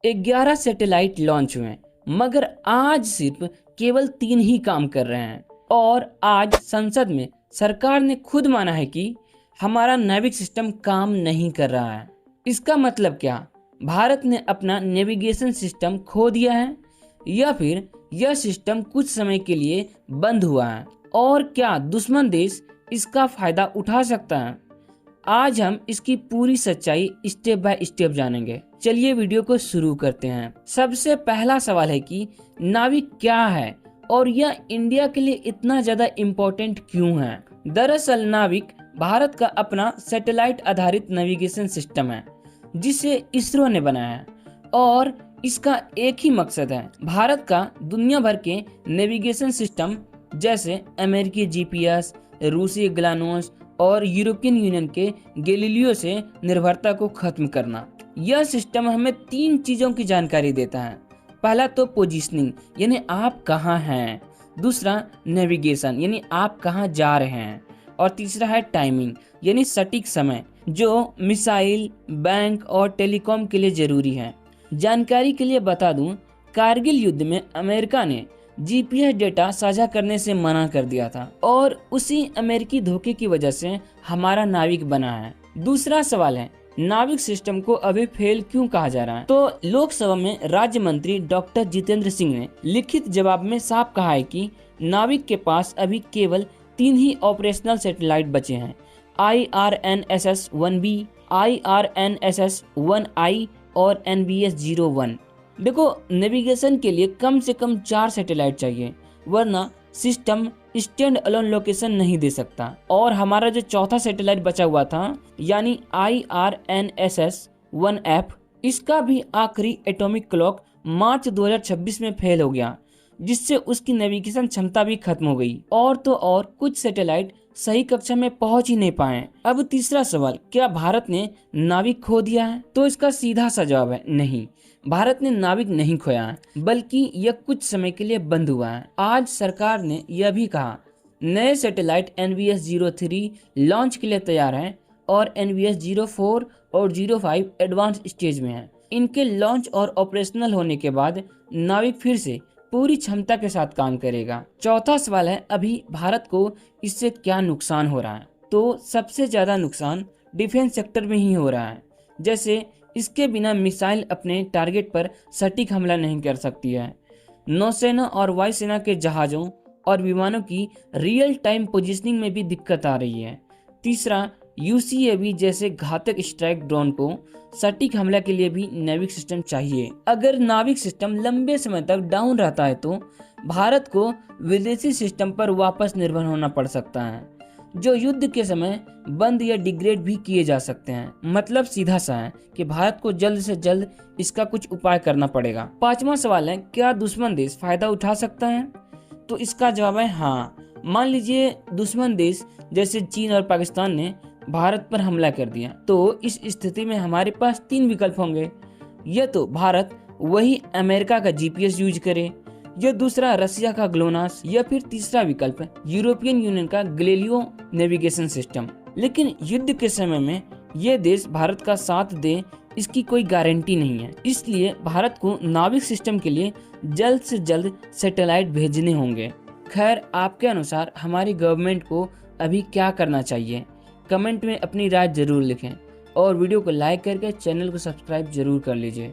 11 satellite launch हुए मगर आज सिर्फ केवल 3 ही काम कर रहे हैं। और आज संसद में सरकार ने खुद माना है कि हमारा नाविक सिस्टम काम नहीं कर रहा है। इसका मतलब क्या? भारत ने अपना नेविगेशन सिस्टम खो दिया है या फिर यह सिस्टम कुछ समय के लिए बंद हुआ है? और क्या दुश्मन देश इसका फायदा उठा सकता है? आज हम इसकी पूरी सच्चाई स्टेप बाय स्टेप जानेंगे। चलिए वीडियो को शुरू करते हैं। सबसे पहला सवाल है कि नाविक क्या है और यह इंडिया के लिए इतना ज्यादा इम्पोर्टेंट क्यों है? दरअसल नाविक भारत का अपना सैटेलाइट आधारित नेविगेशन सिस्टम है जिसे इसरो ने बनाया है और इसका एक ही मकसद है भारत का दुनिया भर के नेविगेशन सिस्टम जैसे अमेरिकी जीपीएस, रूसी ग्लानोस और यूरोपियन यूनियन के गैलीलियो से निर्भरता को खत्म करना। यह सिस्टम हमें 3 चीजों की जानकारी देता है। पहला तो पोजीशनिंग यानी आप कहाँ हैं, दूसरा नेविगेशन यानी आप कहाँ जा रहे हैं, और तीसरा है टाइमिंग यानी सटीक समय जो मिसाइल, बैंक और टेलीकॉम के लिए जरूरी है। जानकारी के लिए बता दूं, कारगिल युद्ध में अमेरिका ने जीपीएस डेटा साझा करने से मना कर दिया था और उसी अमेरिकी धोखे की वजह से हमारा नाविक बना है। दूसरा सवाल है, नाविक सिस्टम को अभी फेल क्यों कहा जा रहा है? तो लोकसभा में राज्य मंत्री डॉक्टर जितेंद्र सिंह ने लिखित जवाब में साफ कहा है कि नाविक के पास अभी केवल 3 ही ऑपरेशनल सैटेलाइट बचे हैं, IRNSS-1B, IRNSS-1I और NBS-01। देखो, नेविगेशन के लिए कम से कम 4 सैटेलाइट चाहिए वरना सिस्टम स्टैंड अलोन लोकेशन नहीं दे सकता। और हमारा जो चौथा सैटेलाइट बचा हुआ था यानी IRNSS-1F, इसका भी आखिरी एटॉमिक क्लॉक मार्च 2026 में फेल हो गया जिससे उसकी नेविगेशन क्षमता भी खत्म हो गई। और तो और कुछ सैटेलाइट सही कक्षा में पहुंच ही नहीं पाए। अब तीसरा सवाल, क्या भारत ने नाविक खो दिया है? तो इसका सीधा सा जवाब है नहीं, भारत ने नाविक नहीं खोया है बल्कि यह कुछ समय के लिए बंद हुआ है। आज सरकार ने यह भी कहा नए सैटेलाइट NVS-03 लॉन्च के लिए तैयार हैं और NVS-04 और 05 एडवांस स्टेज में हैं। इनके लॉन्च और ऑपरेशनल होने के बाद नाविक फिर से पूरी क्षमता के साथ काम करेगा। चौथा सवाल है, अभी भारत को इससे क्या नुकसान हो रहा है? तो सबसे ज्यादा नुकसान डिफेंस सेक्टर में ही हो रहा है। जैसे इसके बिना मिसाइल अपने टारगेट पर सटीक हमला नहीं कर सकती है। नौसेना और वायुसेना के जहाजों और विमानों की रियल टाइम पोजीशनिंग में भी दिक्कत आ रही है। तीसरा, UCAV जैसे घातक स्ट्राइक ड्रोन को सटीक हमला के लिए भी नाविक सिस्टम चाहिए। अगर नाविक सिस्टम लंबे समय तक डाउन रहता है तो भारत को विदेशी सिस्टम पर वापस निर्भर होना पड़ सकता है जो युद्ध के समय बंद या डिग्रेड भी किए जा सकते हैं। मतलब सीधा सा है कि भारत को जल्द से जल्द इसका कुछ उपाय करना पड़ेगा। पांचवा सवाल है, क्या दुश्मन देश फायदा उठा सकता है? तो इसका जवाब है हाँ। मान लीजिए दुश्मन देश जैसे चीन और पाकिस्तान ने भारत पर हमला कर दिया तो इस स्थिति में हमारे पास 3 विकल्प होंगे। यह तो भारत वही अमेरिका का जीपीएस यूज करे, यह दूसरा रसिया का ग्लोनास, या फिर तीसरा विकल्प यूरोपियन यूनियन का गैलीलियो नेविगेशन सिस्टम। लेकिन युद्ध के समय में ये देश भारत का साथ दे इसकी कोई गारंटी नहीं है। इसलिए भारत को नाविक सिस्टम के लिए जल्द से जल्द सैटेलाइट भेजने होंगे। खैर, आपके अनुसार हमारी गवर्नमेंट को अभी क्या करना चाहिए? कमेंट में अपनी राय जरूर लिखें और वीडियो को लाइक करके चैनल को सब्सक्राइब जरूर कर लीजिए।